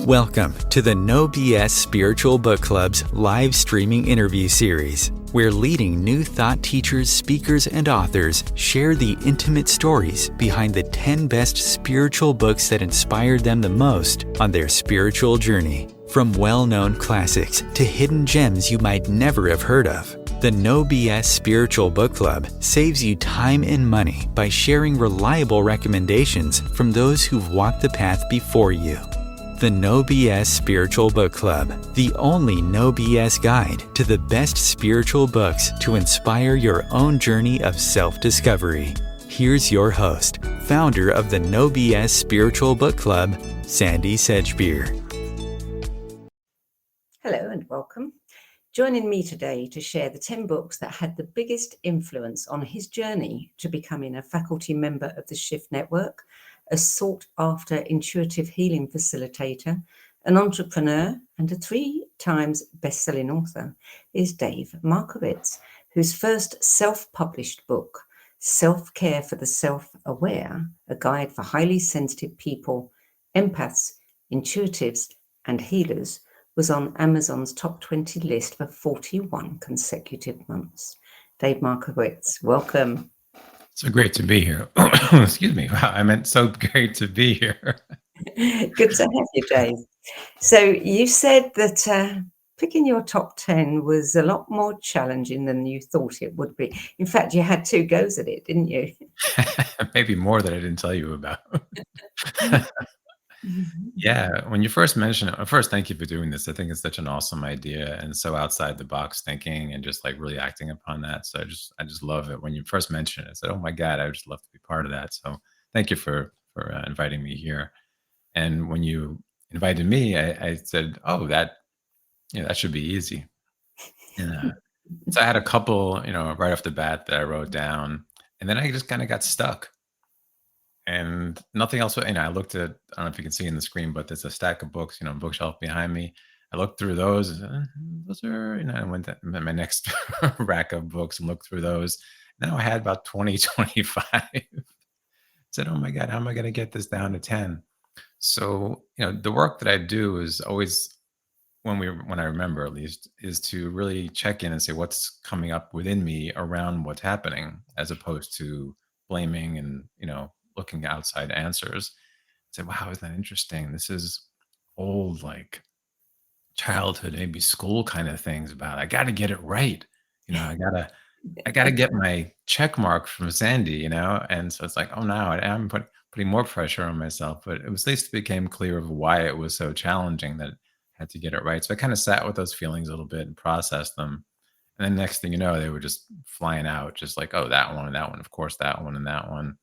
Welcome to the No BS Spiritual Book Club's live streaming interview series, where leading new thought teachers, speakers, and authors share the intimate stories behind the 10 best spiritual books that inspired them the most on their spiritual journey. From well-known classics to hidden gems you might never have heard of, the No BS Spiritual Book Club saves you time and money by sharing reliable recommendations from those who've walked the path before you. The No BS Spiritual Book Club, the only no BS guide to the best spiritual books to inspire your own journey of self-discovery. Here's your host, founder of the No BS Spiritual Book Club, Sandy Sedgbeer. Hello and welcome. Joining me today to share the 10 books that had the biggest influence on his journey to becoming a faculty member of the Shift Network, a sought-after intuitive healing facilitator, an entrepreneur, and a 3 times best-selling author is Dave Markowitz, whose first self-published book, Self-Care for the Self-Aware, a guide for highly sensitive people, empaths, intuitives, and healers, was on Amazon's top 20 list for 41 consecutive months. Dave Markowitz, welcome. So great to be here. Excuse me. Wow, I meant so great to be here. Good to have you, Dave. So you said that picking your top 10 was a lot more challenging than you thought it would be. In fact, you had 2 goes at it, didn't you? Maybe more that I didn't tell you about. Yeah, when you first mentioned it, first, thank you for doing this. I think it's such an awesome idea and so outside the box thinking and just like really acting upon that. So I just love it. When you first mentioned it, I said, "Oh my God, I would just love to be part of that." So thank you for inviting me here. And when you invited me, I said, "Oh, that should be easy." And so I had a couple, right off the bat that I wrote down, and then I just kind of got stuck. And nothing else. I looked at, I don't know if you can see in the screen, but there's a stack of books, bookshelf behind me. I looked through those. Those are, I went to my next rack of books and looked through those. Now I had about 20, 25. Said, "Oh my God, how am I going to get this down to 10?" So, the work that I do is always, when I remember at least, is to really check in and say what's coming up within me around what's happening, as opposed to blaming and looking at outside answers. Say, "Wow, isn't that interesting? This is old, like childhood, maybe school kind of things about I got to get it right. I gotta get my check mark from Sandy, And so it's like, oh, now I'm putting more pressure on myself. But it was, at least it became clear of why it was so challenging that I had to get it right. So I kind of sat with those feelings a little bit and processed them. And then next thing you know, they were just flying out, just like, oh, that one and that one, of course, that one and that one.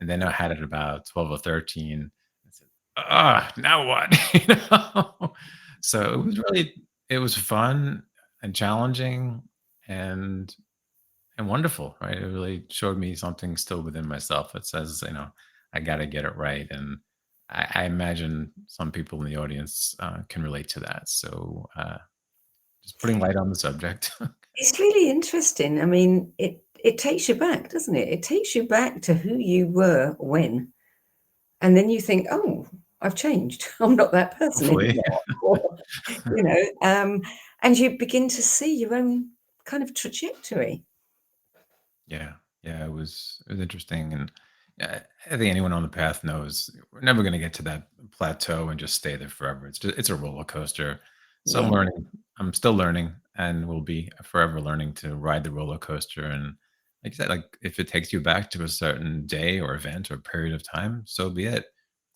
And then I had it about 12 or 13. I said, now what? So it was fun and challenging and wonderful, right? It really showed me something still within myself that says, I got to get it right. And I imagine some people in the audience can relate to that. So just putting light on the subject. It's really interesting. I mean, it takes you back, doesn't it? It takes you back to who you were when. And then you think, oh, I've changed. I'm not that person Hopefully. anymore. And you begin to see your own kind of trajectory. Yeah. It was interesting. And I think anyone on the path knows we're never going to get to that plateau and just stay there forever. It's a roller coaster. So Yeah. I'm still learning and will be forever learning to ride the roller coaster. And like you said, like if it takes you back to a certain day or event or period of time, so be it.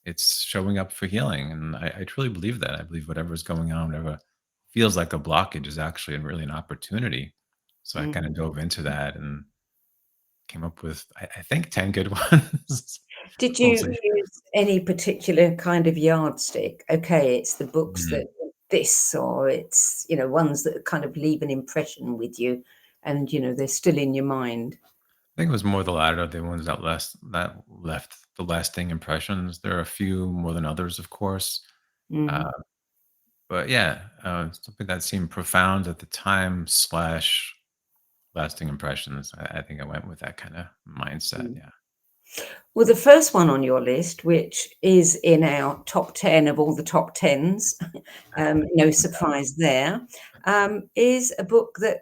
It's showing up for healing. And I truly believe that. I believe whatever's going on, whatever feels like a blockage is actually really an opportunity. So I kind of dove into that and came up with, I think, 10 good ones. Did We'll you see. use any particular kind of yardstick? Okay, it's the books Mhm. that this, or it's, ones that kind of leave an impression with you and, they're still in your mind. I think it was more the latter, the ones that left the lasting impressions. There are a few more than others, of course. Mm. Uh, but yeah, something that seemed profound at the time slash lasting impressions. I think I went with that kind of mindset. Mm. Yeah. Well, the first one on your list, which is in our top 10 of all the top 10s, no surprise there, is a book that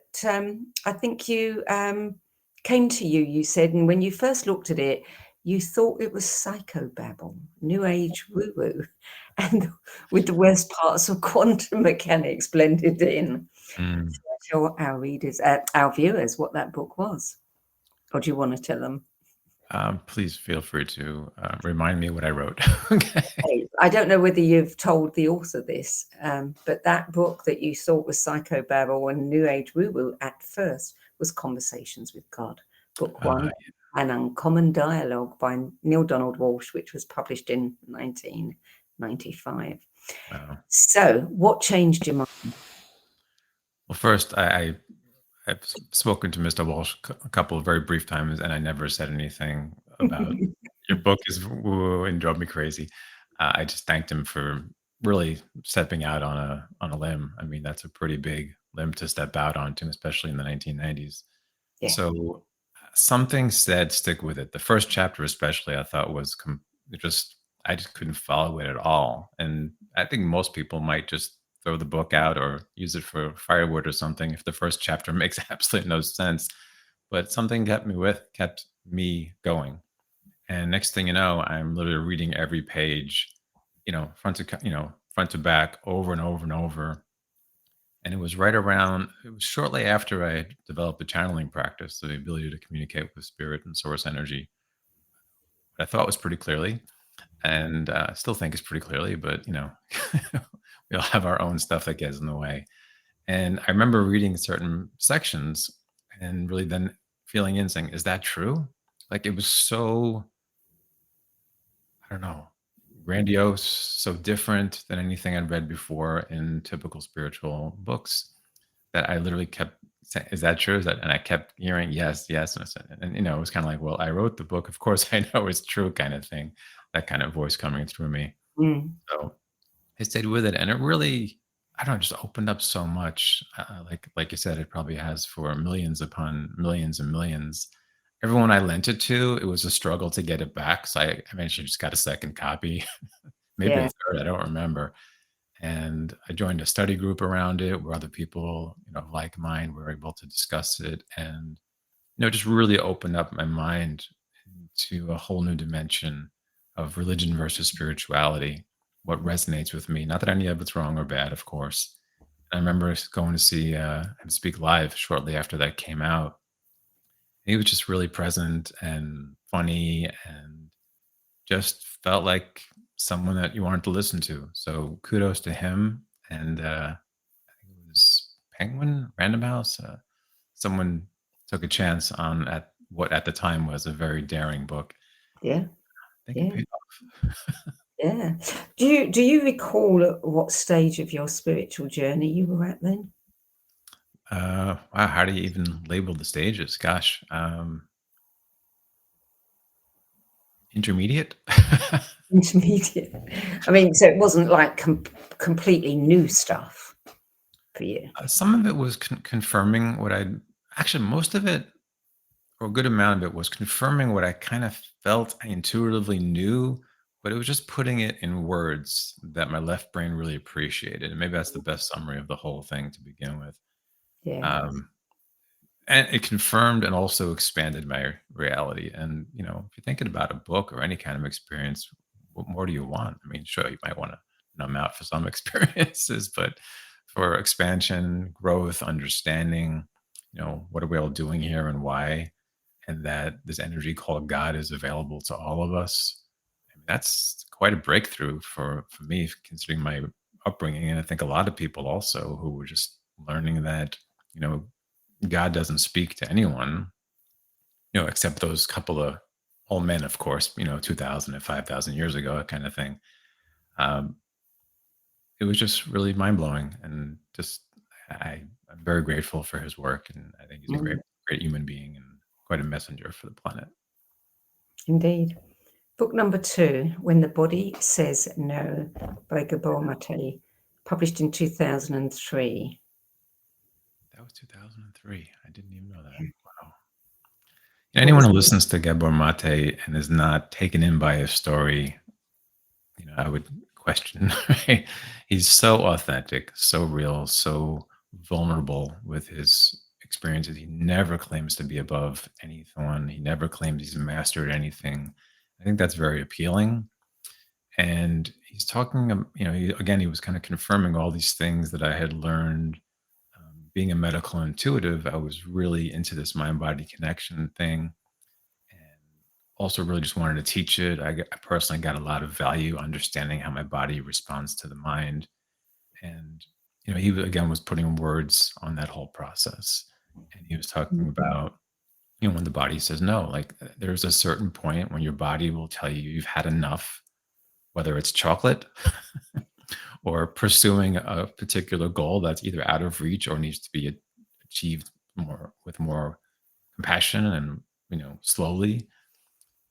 I think came to you, you said, and when you first looked at it, you thought it was psychobabble, new age woo-woo, and with the worst parts of quantum mechanics blended in. Mm. So tell our readers, our viewers, what that book was. Or do you want to tell them? Please feel free to remind me what I wrote. Okay. I don't know whether you've told the author this, but that book that you thought was psychobabble and new age woo-woo at first was Conversations with God. Book one, An Uncommon Dialogue by Neil Donald Walsh, which was published in 1995. Wow. So what changed your mind? Well, first, I've spoken to Mr. Walsh a couple of very brief times, and I never said anything about your book is woo and drove me crazy. I just thanked him for really stepping out on a limb. I mean, that's a pretty big limb to step out onto, especially in the 1990s. Yeah, So something said, stick with it. The first chapter, especially, I thought was it just I just couldn't follow it at all. And I think most people might just throw the book out or use it for firewood or something if the first chapter makes absolutely no sense. But something kept me going. And next thing you know, I'm literally reading every page, front to back, over and over and over. And it was it was shortly after I developed the channeling practice, so the ability to communicate with spirit and source energy. I thought was pretty clearly, and I still think it's pretty clearly, but we all have our own stuff that gets in the way. And I remember reading certain sections and really then feeling in saying, is that true? Like it was so, I don't know, grandiose, so different than anything I'd read before in typical spiritual books that I literally kept saying, is that true? Is that, and I kept hearing, yes, yes. And, I said, and it was kind of like, well, I wrote the book. Of course I know it's true kind of thing, that kind of voice coming through me. mm, So I stayed with it, and it really, I don't know, just opened up so much. Like you said, it probably has for millions upon millions and millions. Everyone I lent it to, it was a struggle to get it back. So I eventually just got a second copy, maybe a yeah, third. I don't remember. And I joined a study group around it where other people, like mine, were able to discuss it, and just really opened up my mind to a whole new dimension of religion versus spirituality, what resonates with me. Not that any of it's wrong or bad, of course. I remember going to see him speak live shortly after that came out. He was just really present and funny and just felt like someone that you wanted to listen to. So kudos to him. And I think it was Penguin, Random House. Someone took a chance on at what at the time was a very daring book. yeah, I think it yeah. paid off. Yeah. Do you recall at what stage of your spiritual journey you were at then? Wow, how do you even label the stages? Gosh, intermediate. Intermediate. I mean, so it wasn't like completely new stuff for you. Some of it was confirming what I actually most of it, or a good amount of it, was confirming what I kind of felt I intuitively knew, but it was just putting it in words that my left brain really appreciated. And maybe that's the best summary of the whole thing to begin with. Yeah. Um, and it confirmed and also expanded my reality. And if you're thinking about a book or any kind of experience, what more do you want? I mean, sure, you might want to numb out for some experiences, but for expansion, growth, understanding, what are we all doing here and why, and that this energy called God is available to all of us. I mean, that's quite a breakthrough for me, considering my upbringing, and I think a lot of people also who were just learning that you know God doesn't speak to anyone, except those couple of old men, of course, 2,000 and 5,000 years ago, that kind of thing. Um, it was just really mind blowing, and just I'm very grateful for his work, and I think he's a Mm, great human being and quite a messenger for the planet. indeed. Book number 2, When the Body Says No, by Gabor Mate, published in 2003. That was 2003. I didn't even know that. Wow. What Anyone was who listens to Gabor Mate and is not taken in by his story, I would question. Right? He's so authentic, so real, so vulnerable with his experiences. He never claims to be above anyone. He never claims he's mastered anything. I think that's very appealing. And he's talking, again, he was kind of confirming all these things that I had learned. Being a medical intuitive, I was really into this mind body connection thing, and also really just wanted to teach it. I personally got a lot of value understanding how my body responds to the mind. And, he again was putting words on that whole process. And he was talking about, when the body says no, like there's a certain point when your body will tell you you've had enough, whether it's chocolate or pursuing a particular goal that's either out of reach or needs to be achieved more compassion and slowly.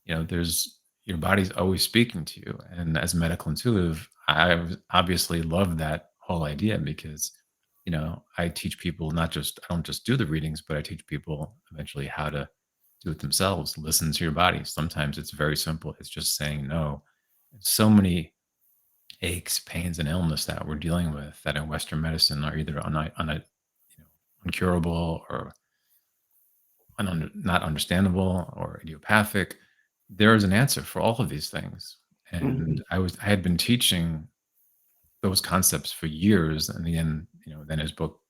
There's your body's always speaking to you, and as a medical intuitive, obviously love that whole idea because I teach people I don't just do the readings, but I teach people eventually how to do it themselves. Listen to your body. Sometimes it's very simple. It's just saying no. So many aches, pains, and illness that we're dealing with that in Western medicine are either uncurable or not understandable or idiopathic. There is an answer for all of these things. And I had been teaching those concepts for years. And then his book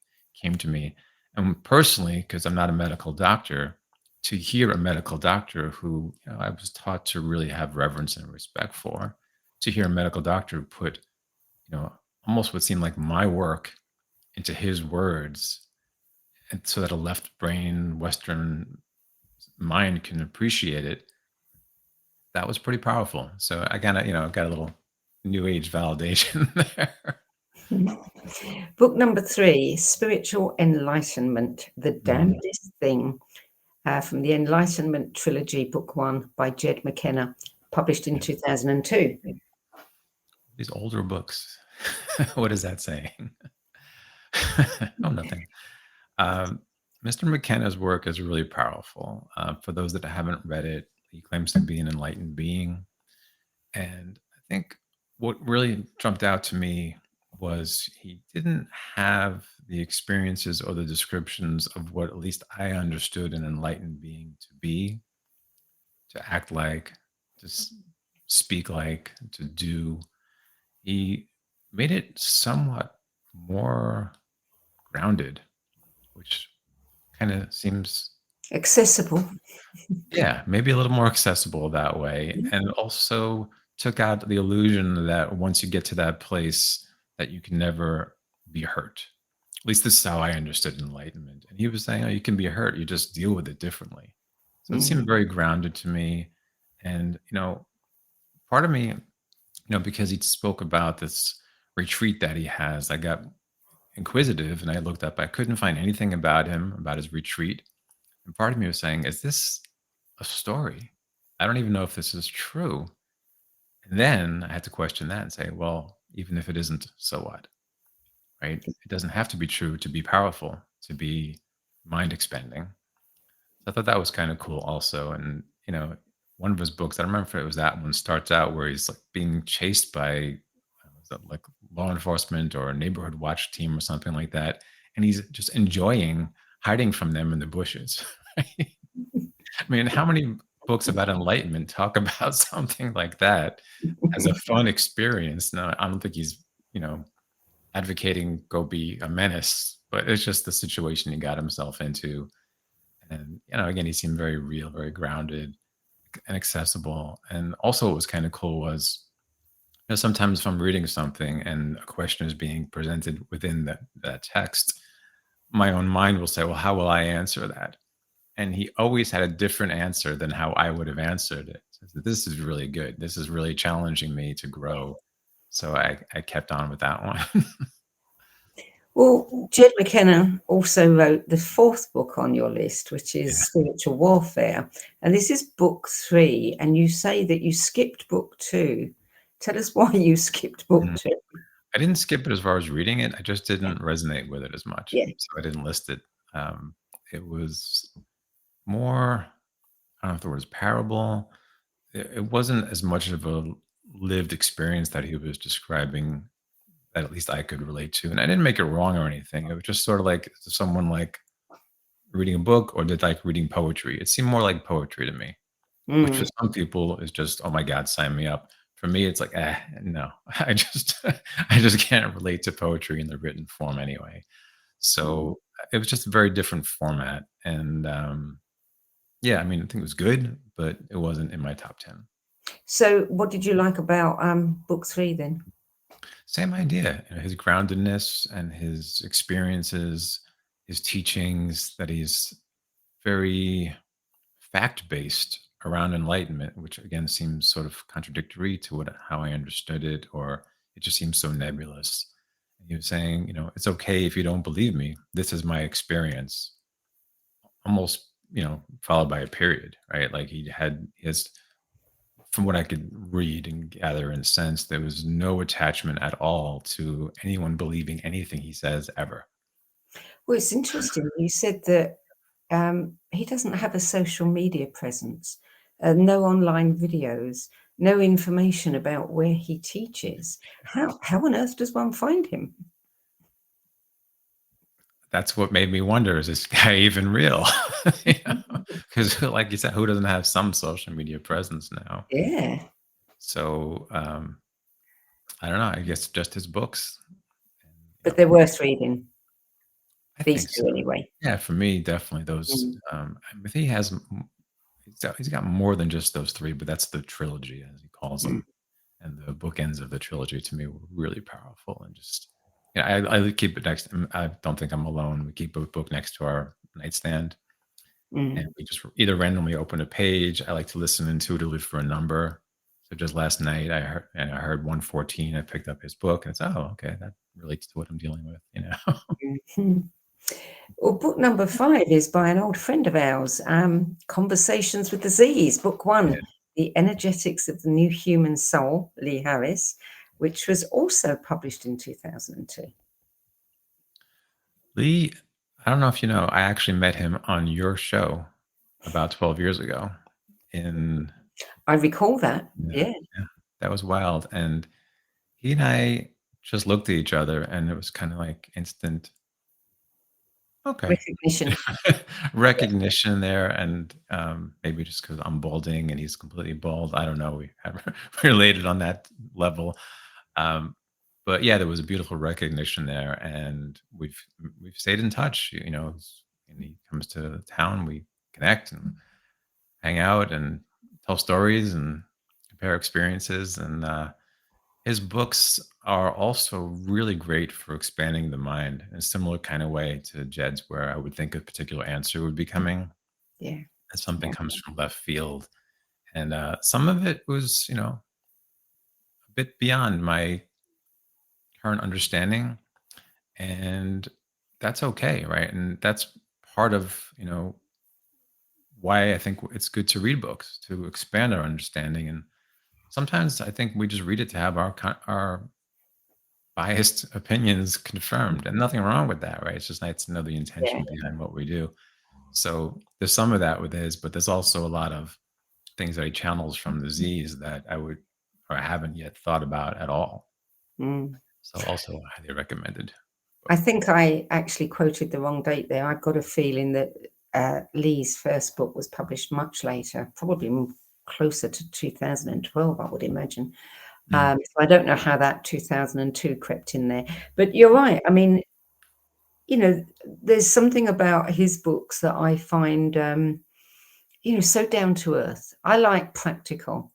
came to me. And personally, because I'm not a medical doctor, to hear a medical doctor who I was taught to really have reverence and respect for, to hear a medical doctor put almost what seemed like my work into his words, and so that a left brain Western mind can appreciate it, that was pretty powerful. So I kind of, got a little new age validation there. Book number 3, Spiritual Enlightenment, The Damnedest Thing, from the Enlightenment Trilogy, Book 1 by Jed McKenna, published in 2002. These older books. What is that saying? Oh, nothing. Mr. McKenna's work is really powerful. For those that haven't read it, he claims to be an enlightened being. And I think what really jumped out to me was he didn't have the experiences or the descriptions of what at least I understood an enlightened being to be, to act like, to speak like, to do. He made it somewhat more grounded, which kind of seems, Accessible. yeah, maybe a little more accessible that way. And also took out the illusion that once you get to that place that you can never be hurt. At least this is how I understood enlightenment. And he was saying, oh, you can be hurt, you just deal with it differently. So it seemed very grounded to me. And, part of me, because he spoke about this retreat that he has, I got inquisitive and I looked up. I couldn't find anything about him, about his retreat. And part of me was saying, is this a story? I don't even know if this is true. And then I had to question that and say, well, even if it isn't, so what? Right? It doesn't have to be true to be powerful, to be mind expanding. So I thought that was kind of cool also. And, one of his books, I don't remember if it was that one, starts out where he's like being chased by was that like law enforcement or a neighborhood watch team or something like that. And he's just enjoying hiding from them in the bushes. Right? I mean, how many books about enlightenment talk about something like that as a fun experience? No, I don't think he's, advocating go be a menace, but it's just the situation he got himself into. And, again, he seemed very real, very grounded and accessible. And also what was kind of cool was, sometimes if I'm reading something and a question is being presented within that text, my own mind will say, well, how will I answer that? And he always had a different answer than how I would have answered it. So this is really good. This is really challenging me to grow. So I kept on with that one. Well, Jed McKenna also wrote the 4th book on your list, which is Spiritual Warfare. And this is book 3. And you say that you skipped book 2. Tell us why you skipped book 2. I didn't skip it as far as reading it. I just didn't resonate with it as much. Yeah. So I didn't list it. It was more don't know if the word is parable. It wasn't as much of a lived experience that he was describing that at least I could relate to, and I didn't make it wrong or anything. It was just sort of like someone like reading a book or did like reading poetry. It seemed more like poetry to me, which for Mm, some people is just, oh my God, sign me up. For me, it's like, no, I just, I just can't relate to poetry in the written form anyway. mm. So it was just a very different format. And yeah, I mean, I think it was good, but it wasn't in my top 10. So, what did you like about book 3 then? Same idea, his groundedness and his experiences, his teachings, that he's very fact based around enlightenment, which again seems sort of contradictory to what how I understood it, or it just seems so nebulous. He was saying, it's okay if you don't believe me. This is my experience. Almost, followed by a period, right? Like his, from what I could read and gather and sense, there was no attachment at all to anyone believing anything he says ever. Well, it's interesting. You said that he doesn't have a social media presence, no online videos, no information about where he teaches. How on earth does one find him? That's what made me wonder, is this guy even real? Because like you said, who doesn't have some social media presence now? Yeah, So I don't know. I guess just his books. And, but they're worth reading. I These think two, so. anyway. Yeah, for me, definitely those. Mm, I think he's got more than just those three, but that's the trilogy as he calls mm, them. And the bookends of the trilogy to me were really powerful, and just I keep it next. I don't think I'm alone. We keep a book next to our nightstand, and mm, we just either randomly open a page. I like to listen intuitively for a number. So just last night, I heard 114. I picked up his book, and it's, oh, okay, that relates to what I'm dealing with. mhm. Well, book number 5 is by an old friend of ours, Conversations with the Z's, book Yeah. 1, The Energetics of the New Human Soul, Lee Harris, which was also published in 2002. Lee, I don't know if you know, I actually met him on your show about 12 years ago. In I recall that. Yeah, Yeah. yeah, that was wild. And he and I just looked at each other, and it was kind of like instant, okay, Recognition. recognition there. And maybe just because I'm balding and he's completely bald, I don't know. We haven't related on that level. Um, but yeah, there was a beautiful recognition there, and we've stayed in touch. And he comes to town, we connect and hang out and tell stories and compare experiences. And his books are also really great for expanding the mind in a similar kind of way to Jed's, where I would think a particular answer would be coming, Yeah. and something Yeah. comes from left field. And some of it was, a bit beyond my current understanding, and that's okay, right? And that's part of, why I think it's good to read books, to expand our understanding. And sometimes I think we just read it to have our biased opinions confirmed, and nothing wrong with that, right? It's just nice to know the Yeah. intention behind what we do. So there's some of that with his, but there's also a lot of things that he channels from the Z's that I haven't yet thought about at all. Mm. So also highly recommended. I think I actually quoted the wrong date there. I've got a feeling that Lee's first book was published much later, probably closer to 2012, I would imagine. Mm. So I don't know how that 2002 crept in there. But you're right. I mean, there's something about his books that I find, so down to earth. I like practical.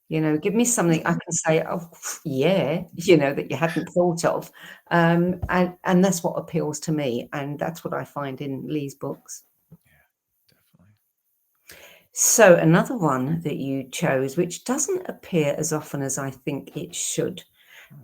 Give me something I can say, "Oh, yeah," that you hadn't thought of. And that's what appeals to me, and that's what I find in Lee's books. Yeah, definitely. So another one that you chose, which doesn't appear as often as I think it should,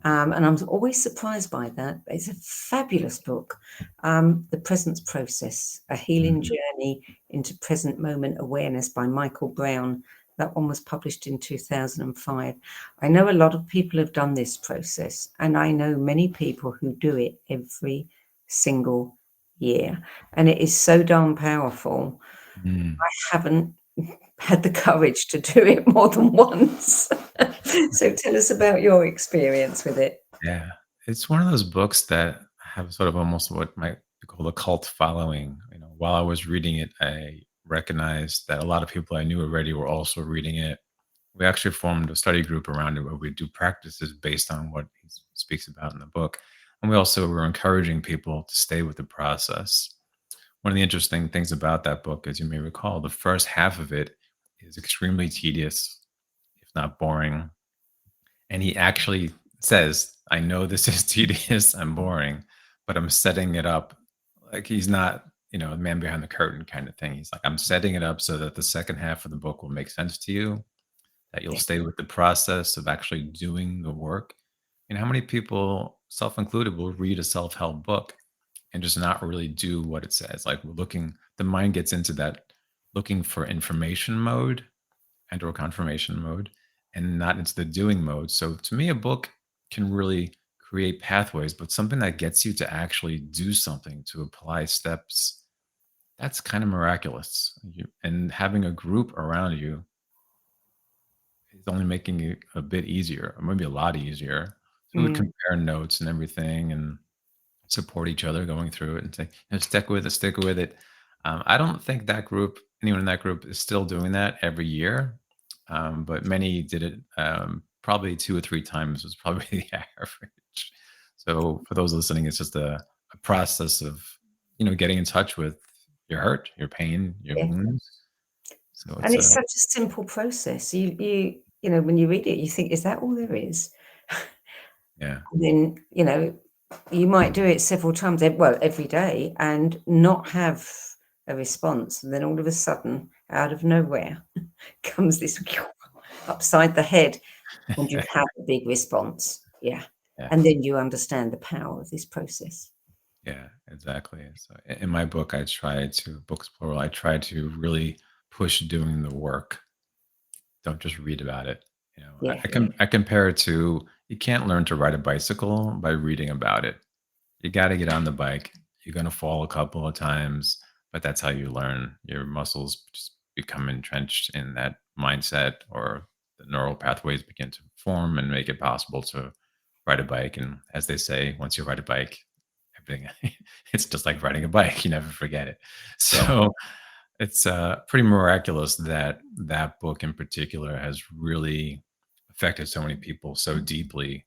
and I'm always surprised by that. It's a fabulous book, The Presence Process, A Healing Mhm. Journey into Present Moment Awareness by Michael Brown. That one was published in 2005. I know a lot of people have done this process, and I know many people who do it every single year. And it is so darn powerful. Mm. I haven't had the courage to do it more than once. So tell us about your experience with it. Yeah. It's one of those books that have sort of almost what might be called a cult following. While I was reading it, I recognized that a lot of people I knew already were also reading it. We actually formed a study group around it where we do practices based on what he speaks about in the book. And we also were encouraging people to stay with the process. One of the interesting things about that book, as you may recall, the first half of it is extremely tedious, if not boring. And he actually says, I know this is tedious, I'm boring, but I'm setting it up. Like he's not, the man behind the curtain kind of thing. He's like, I'm setting it up so that the second half of the book will make sense to you, that you'll Yeah. stay with the process of actually doing the work. And how many people, self included, will read a self help book and just not really do what it says? Like the mind gets into that looking for information mode and or confirmation mode and not into the doing mode. So to me, a book can really create pathways, but something that gets you to actually do something, to apply steps, that's kind of miraculous. And having a group around you is only making it a bit easier, or maybe a lot easier. So we would Mm, compare notes and everything and support each other going through it and say, stick with it, stick with it. I don't think anyone in that group is still doing that every year, but many did it probably 2 or 3 times was probably the average. So for those listening, it's just a process of, getting in touch with your hurt, your pain, your yeah. wounds. So And it's it's such a simple process. When you read it, you think, is that all there is? yeah, And then, you might do it several times, well, every day, and not have a response. And then all of a sudden, out of nowhere, comes this upside the head, and you have a big response. Yeah. yeah. And then you understand the power of this process. Yeah, exactly. So in my book, books plural, I try to really push doing the work. Don't just read about it. Yeah. I compare it to, you can't learn to ride a bicycle by reading about it. You got to get on the bike. You're going to fall a couple of times, but that's how you learn. Your muscles just become entrenched in that mindset, or the neural pathways begin to form and make it possible to ride a bike. And as they say, once you ride a bike, everything it's just like riding a bike. You never forget it. Yeah. So it's pretty miraculous that that book in particular has really affected so many people so deeply.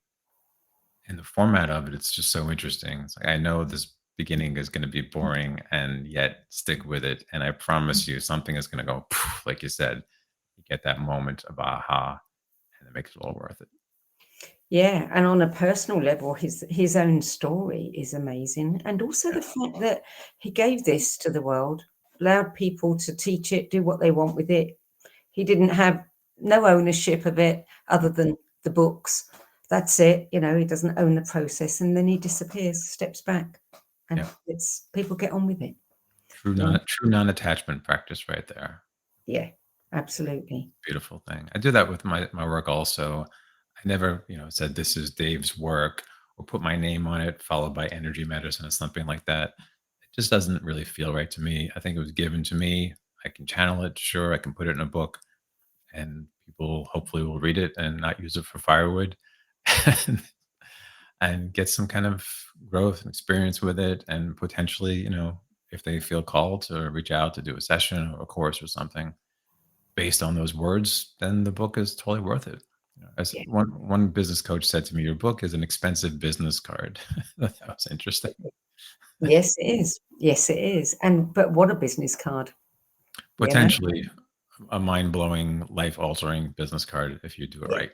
And the format of it, it's just so interesting. It's like, I know this beginning is going to be boring, and yet stick with it. And I promise you, something is going to go, poof, like you said, you get that moment of aha, and it makes it all worth it. Yeah, and on a personal level, his own story is amazing, and also the fact that he gave this to the world, allowed people to teach it, do what they want with it. He didn't have no ownership of it other than the books. That's it. He doesn't own the process, and then he disappears, steps back, and Yeah. it's people get on with it. True non-attachment practice right there. Yeah, absolutely. Beautiful thing. I do that with my work also. I never, said this is Dave's work or put my name on it, followed by energy medicine or something like that. It just doesn't really feel right to me. I think it was given to me. I can channel it, sure. I can put it in a book, and people hopefully will read it and not use it for firewood, and get some kind of growth and experience with it, and potentially, if they feel called to reach out to do a session or a course or something based on those words, then the book is totally worth it. As Yeah. one business coach said to me, your book is an expensive business card. That was interesting. Yes, it is. Yes, it is. But what a business card. Potentially a mind-blowing, life-altering business card if you do it Yeah. right.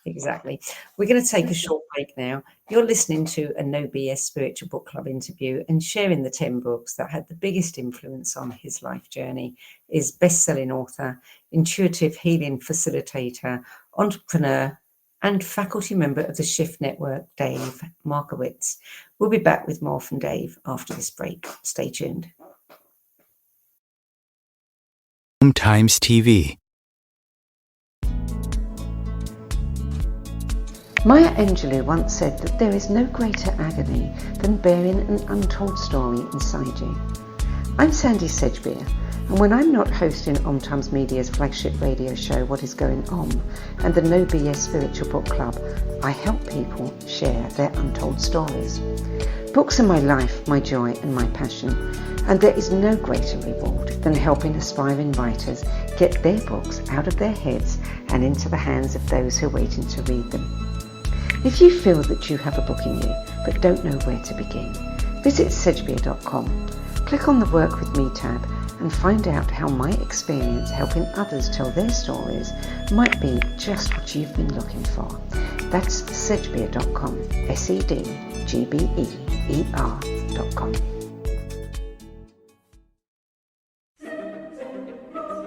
Exactly. We're going to take a short break now. You're listening to a No BS Spiritual Book Club interview, and sharing the 10 books that had the biggest influence on his life journey is best-selling author, intuitive healing facilitator, entrepreneur, and faculty member of the Shift Network, Dave Markowitz. We'll be back with more from Dave after this break. Stay tuned. Times TV. Maya Angelou once said that there is no greater agony than bearing an untold story inside you. I'm Sandy Sedgbeer, And when I'm not hosting Om Times Media's flagship radio show, What Is Going On, and the No BS Spiritual Book Club, I help people share their untold stories. Books are my life, my joy and my passion, and there is no greater reward than helping aspiring writers get their books out of their heads and into the hands of those who are waiting to read them. If you feel that you have a book in you but don't know where to begin, visit sedgebeer.com, click on the Work With Me tab and find out how my experience helping others tell their stories might be just what you've been looking for. That's sedgebeer.com, sedgeber.com.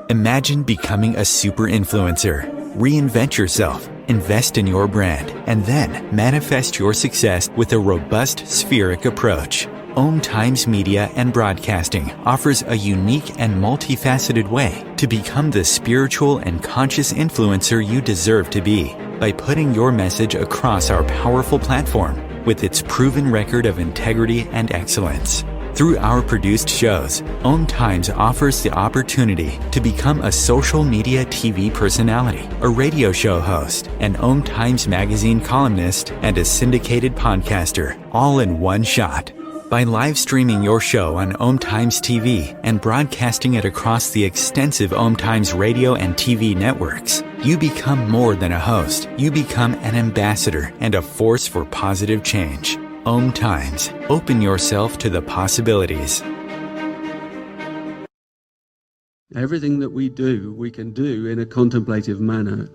Imagine becoming a super influencer. Reinvent yourself, invest in your brand, and then manifest your success with a robust spheric approach. Om Times Media and Broadcasting offers a unique and multifaceted way to become the spiritual and conscious influencer you deserve to be by putting your message across our powerful platform with its proven record of integrity and excellence. Through our produced shows, Om Times offers the opportunity to become a social media TV personality, a radio show host, an Om Times magazine columnist, and a syndicated podcaster, all in one shot. By live streaming your show on Om Times TV and broadcasting it across the extensive Om Times radio and TV networks, you become more than a host. You become an ambassador and a force for positive change. Om Times. Open yourself to the possibilities. Everything that we do, we can do in a contemplative manner.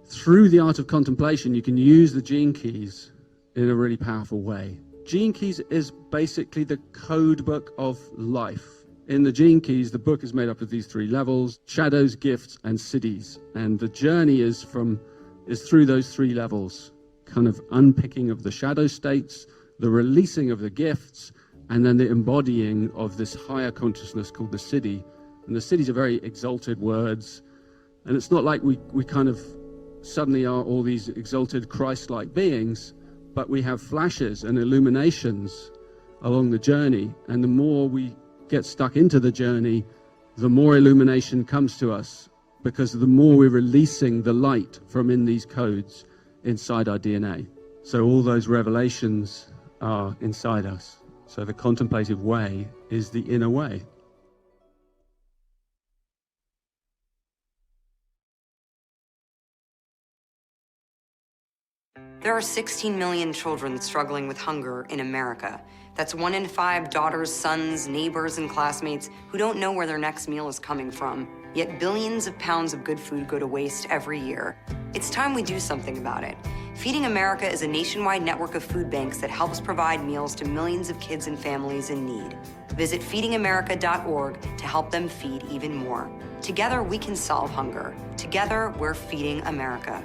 Through the art of contemplation, you can use the gene keys in a really powerful way. Gene keys is basically the code book of life. In the gene keys, the book is made up of these three levels: shadows, gifts, and siddhis. And the journey is through those three levels, kind of unpicking of the shadow states, the releasing of the gifts, and then the embodying of this higher consciousness called the siddhi. And the siddhis are very exalted words. And it's not like we kind of suddenly are all these exalted Christ-like beings, but we have flashes and illuminations along the journey. And the more we get stuck into the journey, the more illumination comes to us, because the more we're releasing the light from in these codes inside our DNA. So all those revelations are inside us. So the contemplative way is the inner way. There are 16 million children struggling with hunger in America. That's 1 in 5 daughters, sons, neighbors, and classmates who don't know where their next meal is coming from. Yet billions of pounds of good food go to waste every year. It's time we do something about it. Feeding America is a nationwide network of food banks that helps provide meals to millions of kids and families in need. Visit feedingamerica.org to help them feed even more. Together, we can solve hunger. Together, we're feeding America.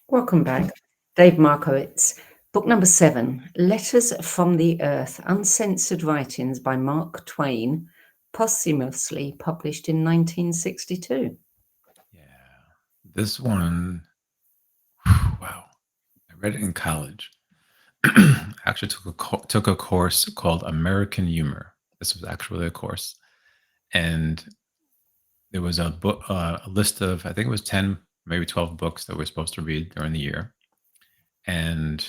Welcome back. Dave Markowitz. Book number 7, Letters from the Earth, Uncensored Writings by Mark Twain, posthumously published in 1962. Yeah. This one, wow. I read it in college. I actually took a course called American Humor. This was actually a course. And there was a book, a list of, I think it was 10, maybe 12 books that we're supposed to read during the year. And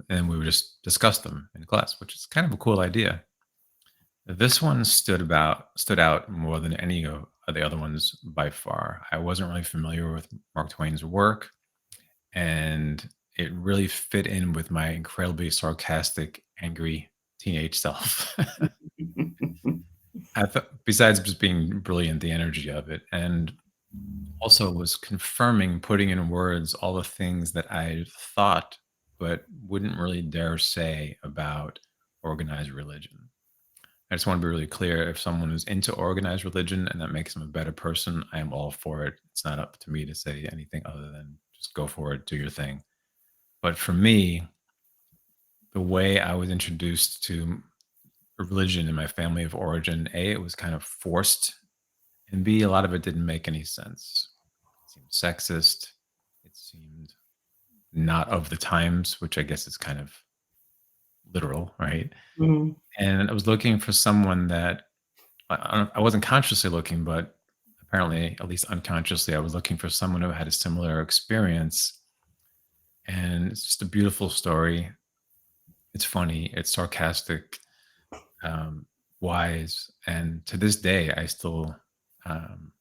we would just discuss them in class, which is kind of a cool idea. This one stood out more than any of the other ones by far. I wasn't really familiar with Mark Twain's work, and it really fit in with my incredibly sarcastic, angry teenage self. Besides just being brilliant, the energy of it, and also was confirming, putting in words all the things that I thought but wouldn't really dare say about organized religion. I just want to be really clear. If someone is into organized religion and that makes them a better person, I am all for it. It's not up to me to say anything other than just go for it, do your thing. But for me, the way I was introduced to religion in my family of origin, A, it was kind of forced, and B, a lot of it didn't make any sense. It seemed sexist. It seemed not of the times, which I guess is kind of literal, right? Mm. And I was looking for someone that I wasn't consciously looking, but apparently, at least unconsciously, I was looking for someone who had a similar experience. And it's just a beautiful story. It's funny, it's sarcastic, um, wise, and to this day, I still um,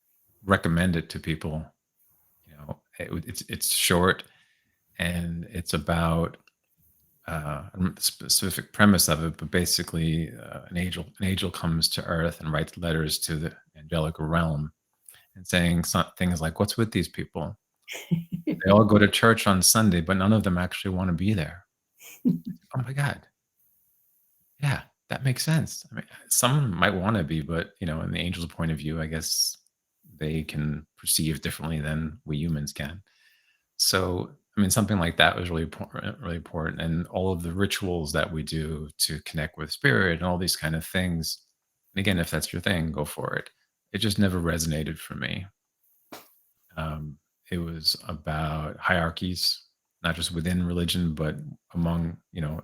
recommend it to people. It's short, and it's about the specific premise of it, but basically, an angel comes to Earth and writes letters to the angelic realm, and saying things like, "What's with these people? They all go to church on Sunday, but none of them actually want to be there." Oh my God. Yeah, that makes sense. I mean, some might wanna be, but, in the angel's point of view, I guess they can perceive differently than we humans can. So, I mean, something like that was really important, and all of the rituals that we do to connect with spirit and all these kind of things, and again, if that's your thing, go for it. It just never resonated for me. Um, it was about hierarchies, not just within religion, but among,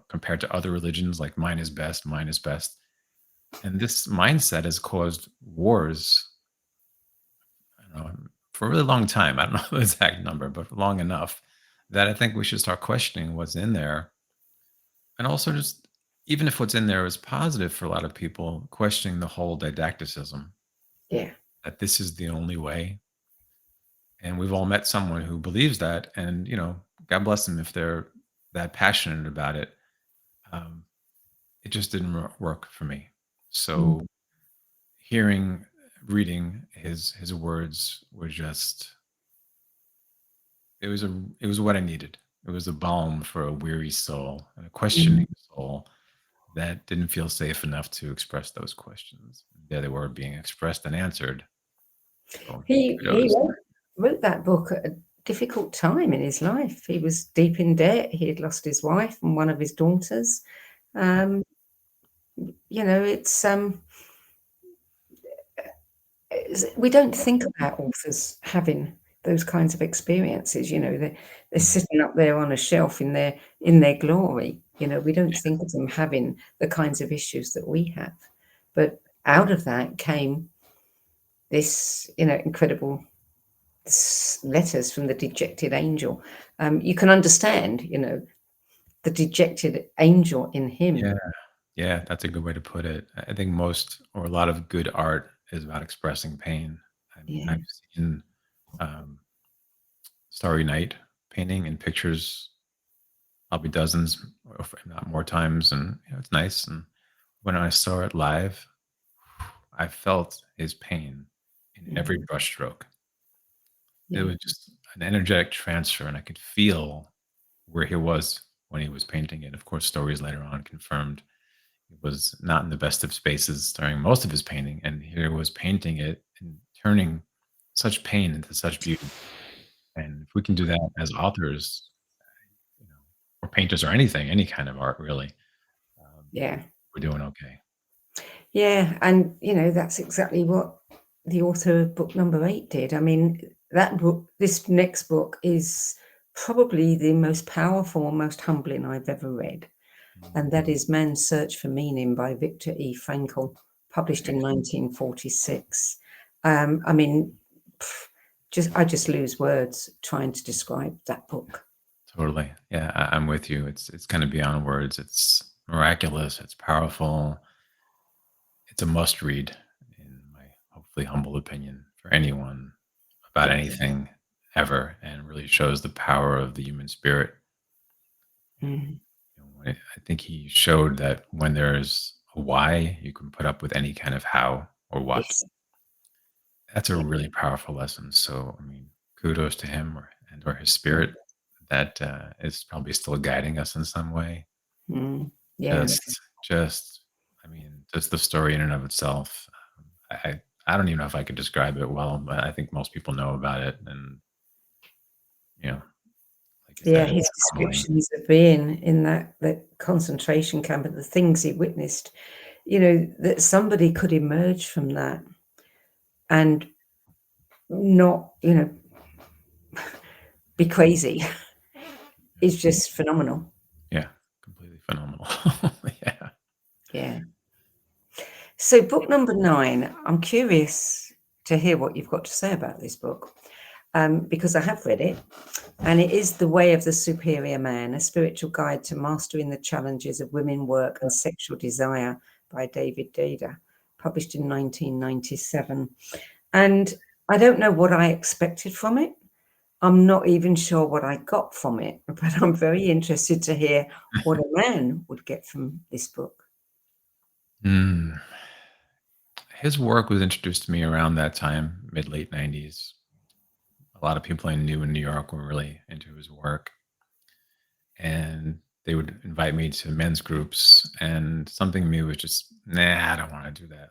compared to other religions, like mine is best, mine is best. And this mindset has caused wars, I don't know, for a really long time. I don't know the exact number, but for long enough that I think we should start questioning what's in there. And also, just even if what's in there is positive for a lot of people, questioning the whole didacticism Yeah. that this is the only way. And we've all met someone who believes that. And, God bless them if they're that passionate about it. Um, it just didn't work for me. Mm. So hearing, reading his words were just, it was what I needed. It was a balm for a weary soul and a Mm. questioning soul that didn't feel safe enough to express those questions. There they were, being expressed and answered. So He kudos. wrote that book at a difficult time in his life. He was deep in debt. He had lost his wife and one of his daughters. Um, we don't think about authors having those kinds of experiences. They're sitting up there on a shelf in their glory. We don't think of them having the kinds of issues that we have. But out of that came this, incredible letters from the dejected angel. You can understand, the dejected angel in him. Yeah. Yeah, that's a good way to put it. I think most or a lot of good art is about expressing pain. I mean, Yeah. I've seen um, Starry Night painting in pictures probably dozens, or if not more times, and it's nice. And when I saw it live, I felt his pain in every Mhm. brushstroke. It Yeah. was just an energetic transfer, and I could feel where he was when he was painting it. Of course, stories later on confirmed he was not in the best of spaces during most of his painting, and here was painting it and turning such pain into such beauty. And if we can do that as authors, you know, or painters or anything, any kind of art really, um, Yeah. we're doing okay. Yeah. And, that's exactly what the author of book number 8 did. I mean, that book, this next book is probably the most powerful and most humbling I've ever read. And that is Man's Search for Meaning by Viktor E. Frankl, published in 1946. I mean, I just lose words trying to describe that book. Totally. Yeah, I'm with you. It's kind of beyond words. It's miraculous. It's powerful. It's a must read, in my hopefully humble opinion, for anyone about Yeah. anything ever, and really shows the power of the human spirit. Mm. I think he showed that when there's a why, you can put up with any kind of how or what. Yes. That's a Yeah. really powerful lesson. So, I mean, kudos to him or his spirit that is probably still guiding us in some way. Mm. Yeah. Just, I mean, just the story in and of itself. I don't even know if I could describe it well, but I think most people know about it. And, you know, like you Yeah. said, His it's humbling. descriptions of being in that concentration camp and the things he witnessed, that somebody could emerge from that and not, be crazy is just phenomenal. Yeah, completely phenomenal. Yeah. So book number 9, I'm curious to hear what you've got to say about this book, because I have read it, and it is The Way of the Superior Man, a spiritual guide to mastering the challenges of women, work and sexual desire by David Dada, published in 1997. And I don't know what I expected from it. I'm not even sure what I got from it, but I'm very interested to hear what a man would get from this book. Mm. His work was introduced to me around that time, mid late 90s. A lot of people I knew in New York were really into his work. And they would invite me to men's groups, and something in me was just, nah, I don't want to do that.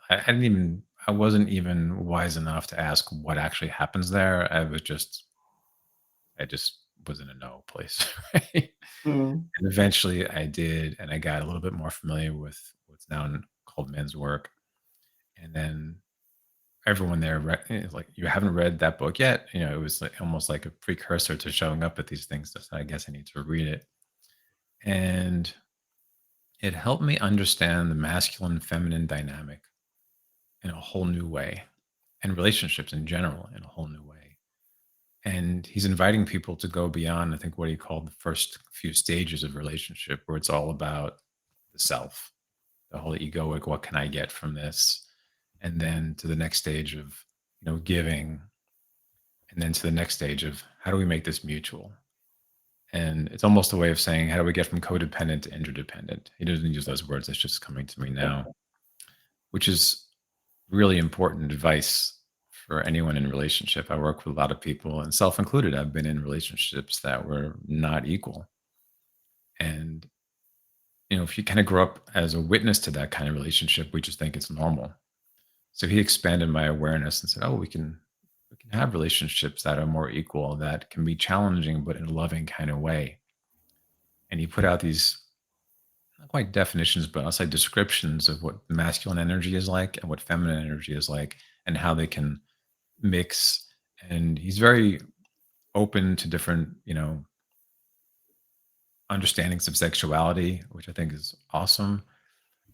I wasn't even wise enough to ask what actually happens there. I just was in a no place. Right? Mm, And eventually I did, and I got a little bit more familiar with what's now called men's work. And then everyone there is like, you haven't read that book yet. It was like almost like a precursor to showing up at these things. So I guess I need to read it. And it helped me understand the masculine feminine dynamic in a whole new way, and relationships in general in a whole new way. And he's inviting people to go beyond, I think, what he called the first few stages of relationship, where it's all about the self, the whole egoic, what can I get from this? And then to the next stage of, giving. And then to the next stage of, how do we make this mutual? And it's almost a way of saying, how do we get from codependent to interdependent? He doesn't use those words. That's just coming to me now, which is really important advice for anyone in a relationship. I work with a lot of people, and self included. I've been in relationships that were not equal. And, if you kind of grow up as a witness to that kind of relationship, we just think it's normal. So he expanded my awareness and said, oh, we can have relationships that are more equal, that can be challenging, but in a loving kind of way. And he put out these, not quite definitions, but I'll say descriptions of what masculine energy is like and what feminine energy is like, and how they can mix. And he's very open to different, understandings of sexuality, which I think is awesome.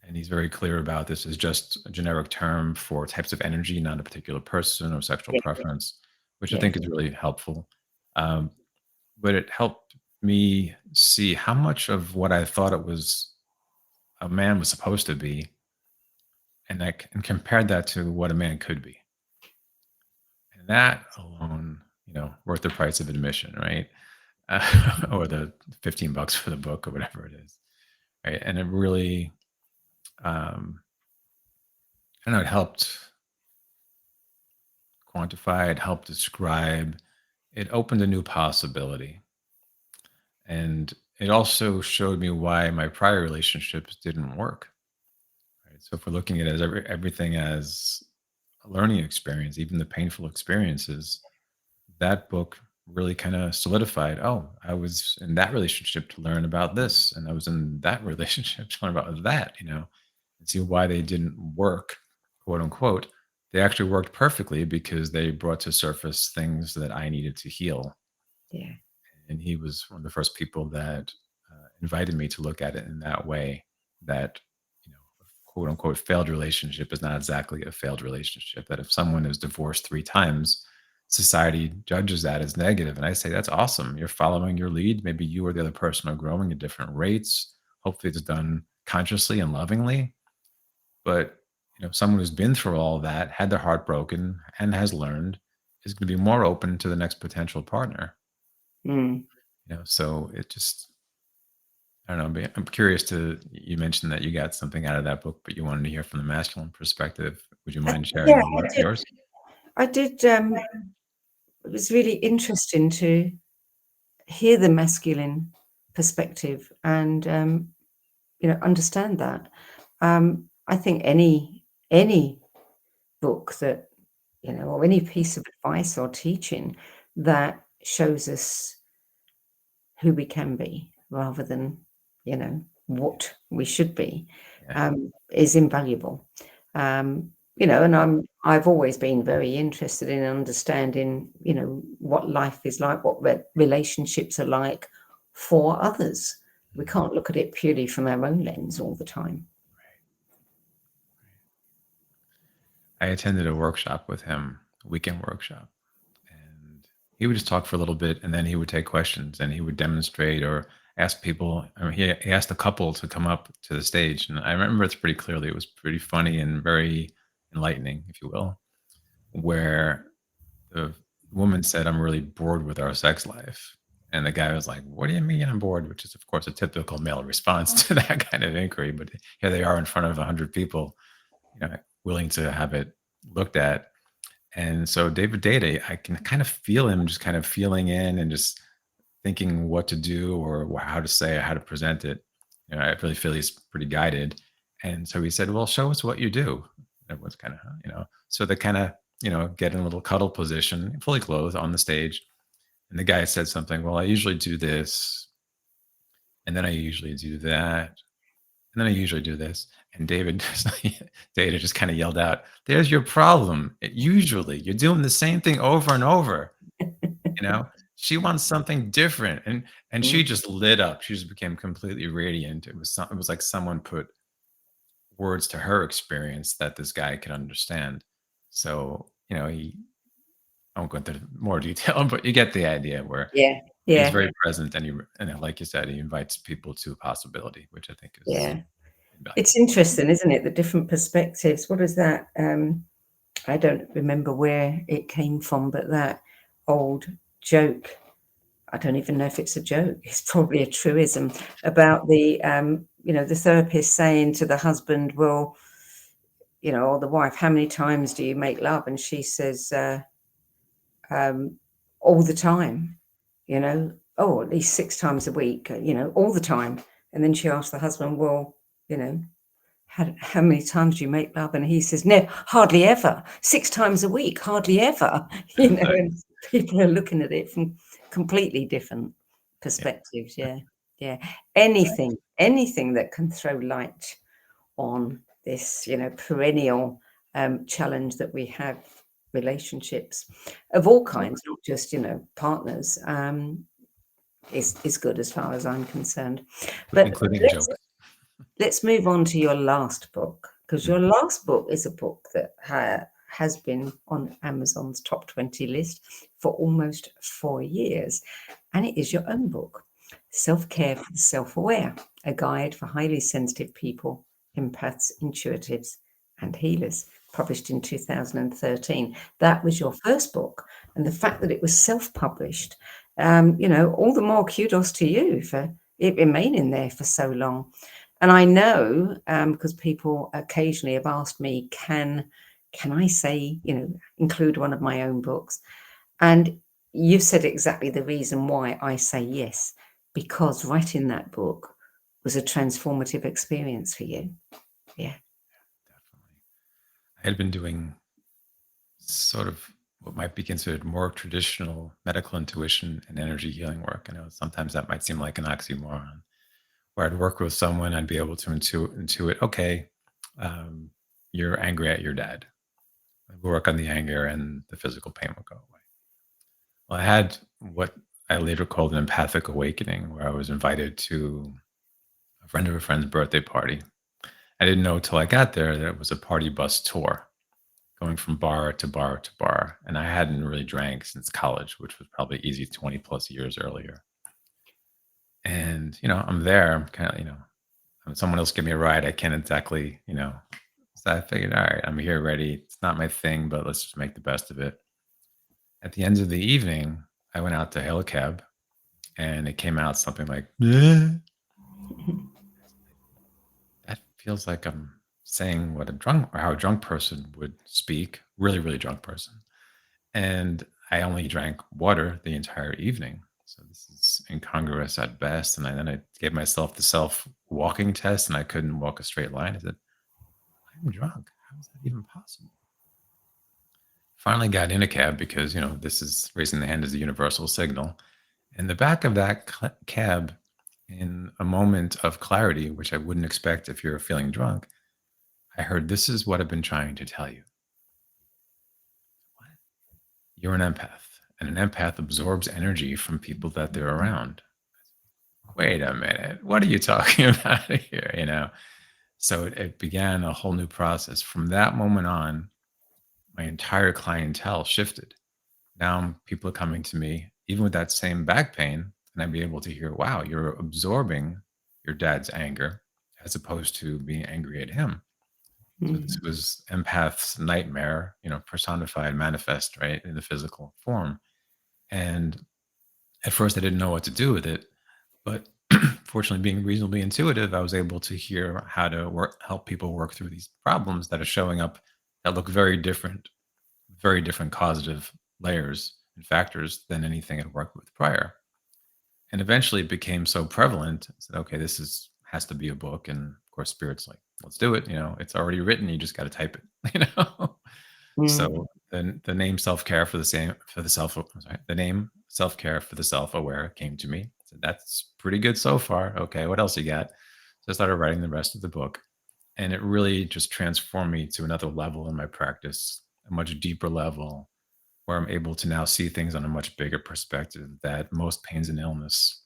And he's very clear about this as just a generic term for types of energy, not a particular person or sexual yeah, preference, which I yeah, think is really helpful. Um, but it helped me see how much of what I thought it was a man was supposed to be, and compared that to what a man could be. And that alone, worth the price of admission, right? Or the $15 for the book or whatever it is, right? And it really, I know it helped quantify, it helped describe, it opened a new possibility. And it also showed me why my prior relationships didn't work. Right? So if we're looking at it as everything as a learning experience, even the painful experiences, that book really kind of solidified, oh, I was in that relationship to learn about this, and I was in that relationship to learn about that, and see why they didn't work, quote unquote. They actually worked perfectly because they brought to surface things that I needed to heal. yeah, And he was one of the first people that invited me to look at it in that way, that, a quote unquote failed relationship is not exactly a failed relationship. That if someone is divorced 3 times, society judges that as negative. And I say, that's awesome. You're following your lead. Maybe you or the other person are growing at different rates. Hopefully it's done consciously and lovingly. But someone who's been through all that, had their heart broken, and has learned, is going to be more open to the next potential partner. mm. So it just, I don't know. But I'm curious you mentioned that you got something out of that book, but you wanted to hear from the masculine perspective. Would you mind sharing Yeah, yours? I did. It was really interesting to hear the masculine perspective and understand that. I think any book that or any piece of advice or teaching that shows us who we can be rather than what we should be Yeah. is invaluable. And I've always been very interested in understanding what life is like, what relationships are like for others. We can't look at it purely from our own lens all the time. I attended a workshop with him, a weekend workshop, and he would just talk for a little bit, and then he would take questions, and he would demonstrate or ask people. I mean, he asked a couple to come up to the stage, and I remember it pretty clearly. It was pretty funny and very enlightening, if you will, where the woman said, "I'm really bored with our sex life." And the guy was like, "What do you mean I'm bored?" Which is, of course, a typical male response to that kind of inquiry. But here they are in front of 100 people, willing to have it looked at. And so David Data, I can kind of feel him just kind of feeling in and just thinking what to do or how to say it, how to present it. I really feel he's pretty guided. And so he said, "Well, show us what you do." Everyone's kind of, so they kind of, get in a little cuddle position, fully clothed on the stage. And the guy said something, "Well, I usually do this. And then I usually do that. And then I usually do this." And Data just kind of yelled out, "There's your problem. Usually you're doing the same thing over and over. She wants something different." And she just lit up. She just became completely radiant. It was like someone put words to her experience that this guy could understand. So, I won't go into more detail, but you get the idea where Yeah. he's Yeah. very present, and like you said, he invites people to possibility, which I think is Yeah. invaluable. It's interesting, isn't it? The different perspectives. What is that? I don't remember where it came from, but that old joke, I don't even know if it's a joke, it's probably a truism, about the the therapist saying to the husband, "Well, or the wife, how many times do you make love?" And she says, "All the time, at least 6 times a week, all the time." And then she asked the husband, "Well, how many times do you make love?" And he says, "No, hardly ever. 6 times a week, hardly ever." And people are looking at it from completely different perspectives. Yeah. Anything that can throw light on this, perennial challenge that we have, relationships of all kinds, not just, partners, is good as far as I'm concerned. But including jokes. let's move on to your last book, because your last book is a book that has been on Amazon's top 20 list for almost 4 years. And it is your own book, Self-Care for the Self-Aware, a guide for highly sensitive people, empaths, intuitives, and healers, published in 2013. That was your first book. And the fact that it was self-published, all the more kudos to you for it remaining there for so long. And I know, because people occasionally have asked me, can I say, include one of my own books? And you've said exactly the reason why I say yes, because writing that book was a transformative experience for you. Yeah. Definitely. I had been doing sort of what might be considered more traditional medical intuition and energy healing work. I know sometimes that might seem like an oxymoron, where I'd work with someone, I'd be able to intuit, okay, you're angry at your dad. I'd work on the anger and the physical pain would go away. Well, I had what I later called an empathic awakening, where I was invited to a friend of a friend's birthday party. I didn't know till I got there that it was a party bus tour going from bar to bar to bar. And I hadn't really drank since college, which was probably easy 20 plus years earlier. And, I'm there, I'm kind of, someone else give me a ride. I can't exactly, so I figured, all right, I'm here ready. It's not my thing, but let's just make the best of it. At the end of the evening, I went out to hail a cab and it came out something like, that feels like I'm saying what how a drunk person would speak, really, really drunk person. And I only drank water the entire evening. So this is incongruous at best. And then I gave myself the self-walking test and I couldn't walk a straight line. I said, I'm drunk. How is that even possible? Finally got in a cab because, this is raising the hand as a universal signal. In the back of that cab, in a moment of clarity, which I wouldn't expect if you're feeling drunk, I heard, "This is what I've been trying to tell you." What? You're an empath, and an empath absorbs energy from people that they're around. Wait a minute. What are you talking about here? So it began a whole new process. From that moment on, my entire clientele shifted. Now people are coming to me, even with that same back pain, and I'd be able to hear, wow, you're absorbing your dad's anger as opposed to being angry at him. So this Mm. was empath's nightmare, personified, manifest, right, in the physical form. And at first, I didn't know what to do with it, but fortunately, being reasonably intuitive, I was able to hear how to help people work through these problems that are showing up that look very different causative layers and factors than anything I'd worked with prior. And eventually, it became so prevalent. I said, okay, has to be a book. And of course, Spirit's like, let's do it. It's already written. You just got to type it. Mm. So the name self care for the same for the self. I'm sorry, the name self care for the self aware came to me. So that's pretty good so far. Okay, what else you got? So I started writing the rest of the book, and it really just transformed me to another level in my practice, a much deeper level, where I'm able to now see things on a much bigger perspective. That most pains and illness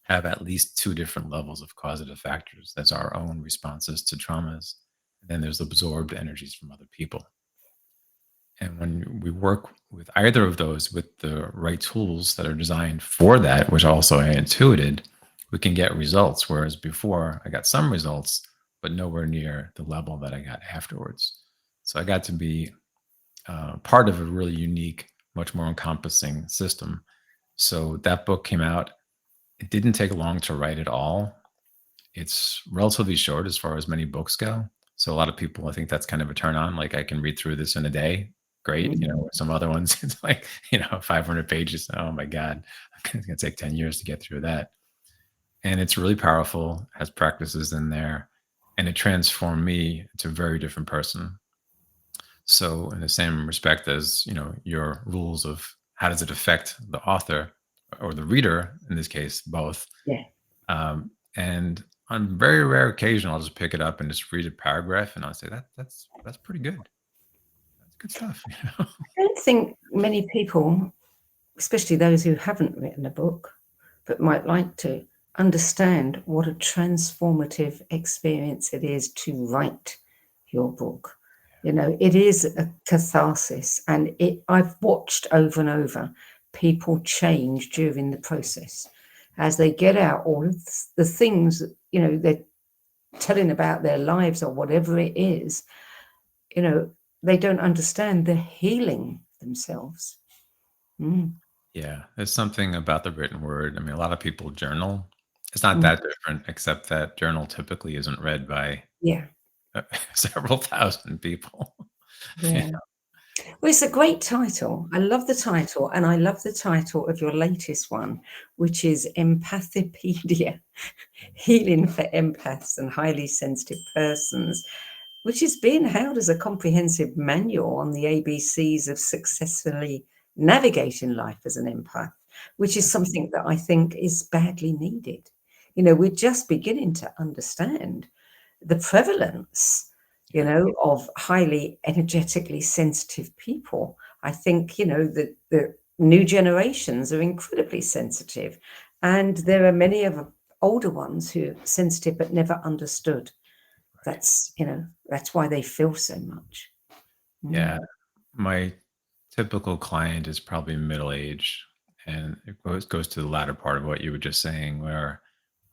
have at least two different levels of causative factors. That's our own responses to traumas, and then there's absorbed energies from other people. And when we work with either of those with the right tools that are designed for that, which also I intuited, we can get results. Whereas before, I got some results, but nowhere near the level that I got afterwards. So I got to be part of a really unique, much more encompassing system. So that book came out. It didn't take long to write it all. It's relatively short as far as many books go. So a lot of people, I think that's kind of a turn on. Like I can read through this in a day. Great. Mm. Some other ones, it's like, 500 pages. Oh my God. It's going to take 10 years to get through that. And it's really powerful, has practices in there, and it transformed me into a very different person. So in the same respect as, your rules of how does it affect the author or the reader, in this case, both, Yeah. and on very rare occasion, I'll just pick it up and just read a paragraph, and I'll say that's pretty good. That's good stuff. I don't think many people, especially those who haven't written a book but might like to, understand what a transformative experience it is to write your book. It is a catharsis, and I've watched over and over people change during the process as they get out all of the things that, they're telling about their lives or whatever it is. They don't understand the healing themselves. Mm. Yeah, there's something about the written word. I mean, a lot of people journal. It's not Mm. that different, except that journal typically isn't read by Yeah. several thousand people. Yeah. Well, it's a great title. I love the title, and I love the title of your latest one, which is Empathipedia, Healing for Empaths and Highly Sensitive Persons, which is being hailed as a comprehensive manual on the ABCs of successfully navigating life as an empath, which is something that I think is badly needed. We're just beginning to understand the prevalence, of highly energetically sensitive people. I think, the new generations are incredibly sensitive, and there are many of the older ones who are sensitive but never understood. That's why they feel so much. Yeah, Mm. my typical client is probably middle age, and it goes to the latter part of what you were just saying, where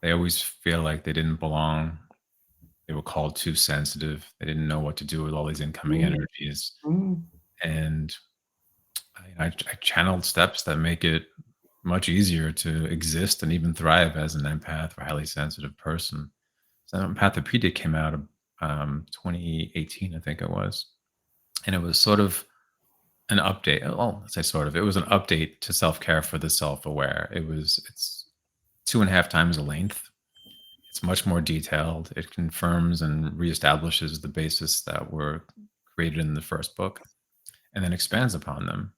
they always feel like they didn't belong. They were called too sensitive. They didn't know what to do with all these incoming Mm. energies, Mm. and I channeled steps that make it much easier to exist and even thrive as an empath or highly sensitive person. So Empathipedia came out of 2018, I think it was, and it was sort of an update. Well, let's say sort of. It was an update to self care for the self aware. It's 2.5 times the length. It's much more detailed. It confirms and reestablishes the basis that were created in the first book, and then expands upon them.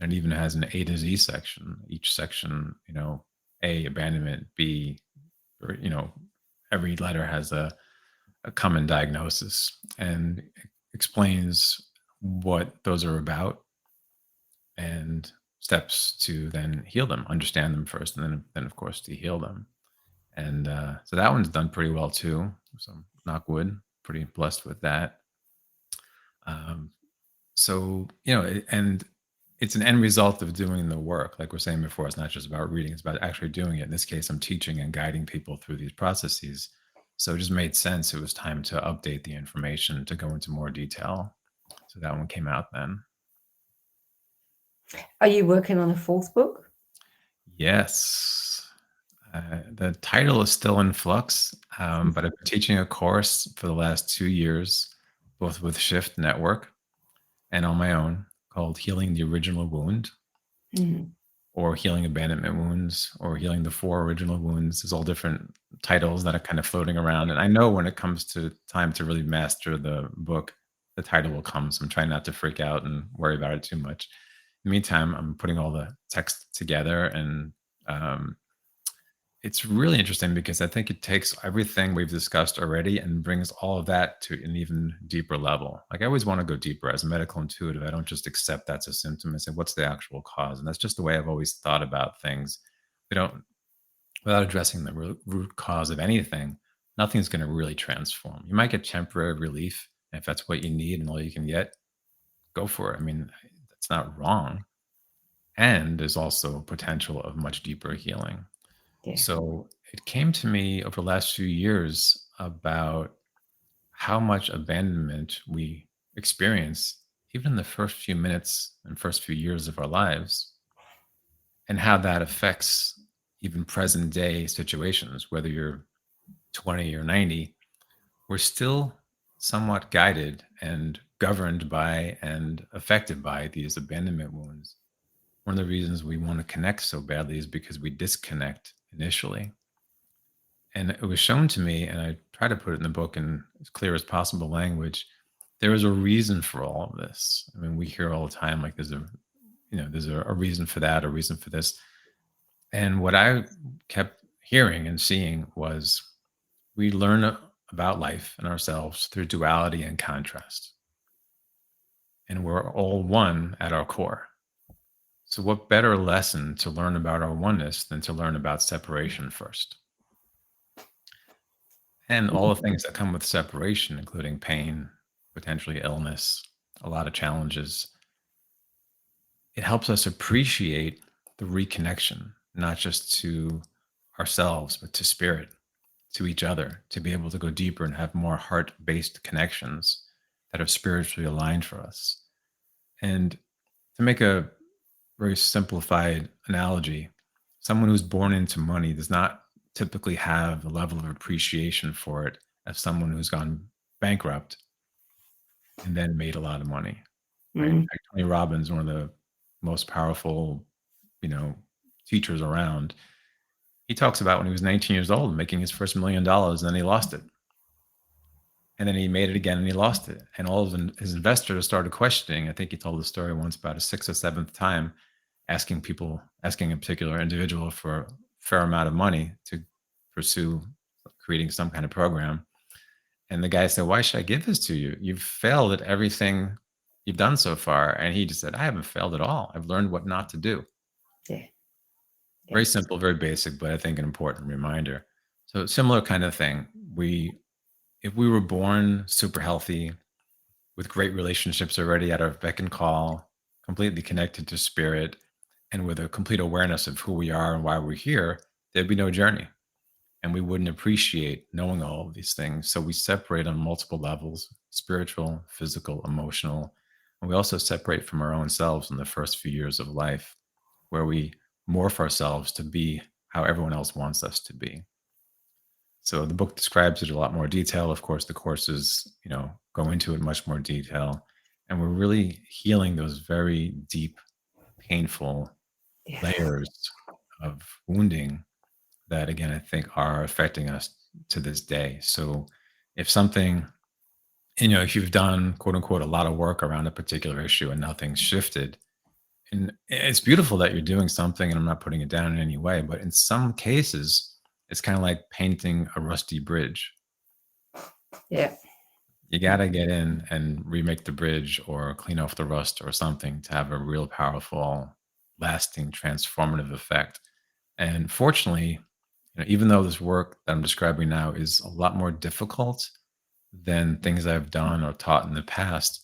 And it even has an A to Z section. Each section, A, abandonment, B, or, every letter has a common diagnosis and explains what those are about and steps to then heal them, understand them first, and then of course to heal them. And so that one's done pretty well too. So knock wood, pretty blessed with that. Um, So, and it's an end result of doing the work. Like we're saying before, it's not just about reading, it's about actually doing it. In this case, I'm teaching and guiding people through these processes. So it just made sense. It was time to update the information to go into more detail. So that one came out then. Are you working on a fourth book? Yes. The title is still in flux, but I've been teaching a course for the last 2 years, both with Shift Network and on my own, called Healing the Original Wound, or Healing Abandonment Wounds, or Healing the Four Original Wounds. There's all different titles that are kind of floating around. And I know when it comes to time to really master the book, the title will come. So I'm trying not to freak out and worry about it too much. In the meantime, I'm putting all the text together, and it's really interesting because I think it takes everything we've discussed already and brings all of that to an even deeper level. Like, I always want to go deeper as a medical intuitive. I don't just accept that's a symptom. I say, what's the actual cause? And that's just the way I've always thought about things. Without addressing the root cause of anything, nothing's going to really transform. You might get temporary relief. And if that's what you need and all you can get, go for it. I mean, that's not wrong. And there's also potential of much deeper healing. Yeah. So it came to me over the last few years about how much abandonment we experience, even in the first few minutes and first few years of our lives, and how that affects even present day situations, whether you're 20 or 90, we're still somewhat guided and governed by and affected by these abandonment wounds. One of the reasons we want to connect so badly is because we disconnect initially. And it was shown to me, and I try to put it in the book in as clear as possible language, there is a reason for all of this. I mean, we hear all the time, like there's a reason for that, a reason for this. And what I kept hearing and seeing was we learn about life and ourselves through duality and contrast. And we're all one at our core. So what better lesson to learn about our oneness than to learn about separation first? And all the things that come with separation, including pain, potentially illness, a lot of challenges. It helps us appreciate the reconnection, not just to ourselves, but to spirit, to each other, to be able to go deeper and have more heart-based connections that are spiritually aligned for us. And to make a very simplified analogy, someone who's born into money does not typically have the level of appreciation for it as someone who's gone bankrupt and then made a lot of money. Right? In fact, Tony Robbins, one of the most powerful, teachers around, he talks about when he was 19 years old making his first $1 million, and then he lost it. And then he made it again and he lost it. And all of his investors started questioning. I think he told the story once about a sixth or seventh time, asking a particular individual for a fair amount of money to pursue creating some kind of program. And the guy said, "Why should I give this to you? You've failed at everything you've done so far." And he just said, "I haven't failed at all. I've learned what not to do." Yeah. Very simple, very basic, but I think an important reminder. So similar kind of thing. If we were born super healthy, with great relationships already at our beck and call, completely connected to spirit, and with a complete awareness of who we are and why we're here, there'd be no journey. And we wouldn't appreciate knowing all of these things. So we separate on multiple levels: spiritual, physical, emotional. And we also separate from our own selves in the first few years of life, where we morph ourselves to be how everyone else wants us to be. So the book describes it in a lot more detail. Of course, the courses, go into it in much more detail. And we're really healing those very deep, painful layers of wounding that, again, I think are affecting us to this day. So if something, if you've done, quote unquote, a lot of work around a particular issue and nothing's shifted, and it's beautiful that you're doing something, and I'm not putting it down in any way, but in some cases, it's kind of like painting a rusty bridge. Yeah. You got to get in and remake the bridge or clean off the rust or something to have a real powerful, lasting, transformative effect. And fortunately, even though this work that I'm describing now is a lot more difficult than things I've done or taught in the past,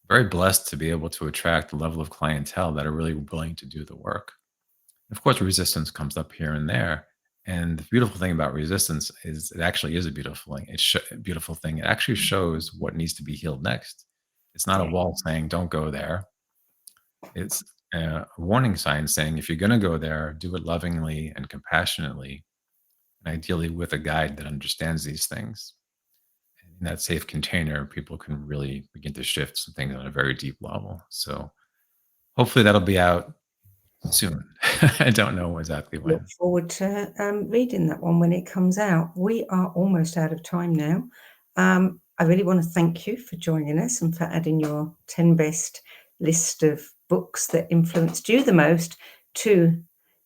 very blessed to be able to attract the level of clientele that are really willing to do the work. Of course, resistance comes up here and there. And the beautiful thing about resistance is it actually is a beautiful thing. A beautiful thing. It actually shows what needs to be healed next. It's not a Yeah. wall saying, don't go there. It's a warning sign saying, if you're going to go there, do it lovingly and compassionately, and ideally with a guide that understands these things. And in that safe container, people can really begin to shift some things on a very deep level. So hopefully that'll be out soon. I don't know exactly Look when. forward to reading that one when it comes out. We are almost out of time now. I really want to thank you for joining us and for adding your 10 best list of books that influenced you the most to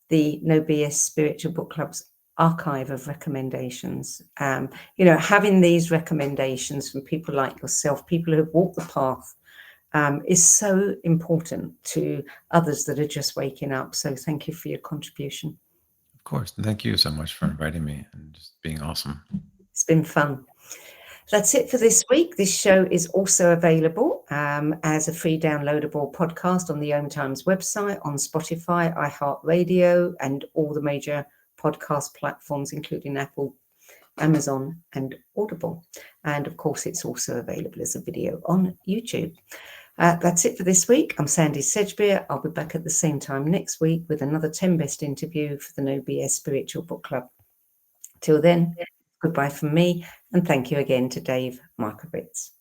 the No BS Spiritual Book Club's archive of recommendations. Having these recommendations from people like yourself, people who have walked the path, is so important to others that are just waking up. So thank you for your contribution. Of course. And thank you so much for inviting me and just being awesome. It's been fun. That's it for this week. This show is also available as a free downloadable podcast on the Om Times website, on Spotify, iHeartRadio, and all the major podcast platforms, including Apple, Amazon, and Audible. And of course, it's also available as a video on YouTube. That's it for this week. I'm Sandy Sedgbeer. I'll be back at the same time next week with another 10 best interview for the No BS Spiritual Book Club. Till then, goodbye from me, and thank you again to Dave Markowitz.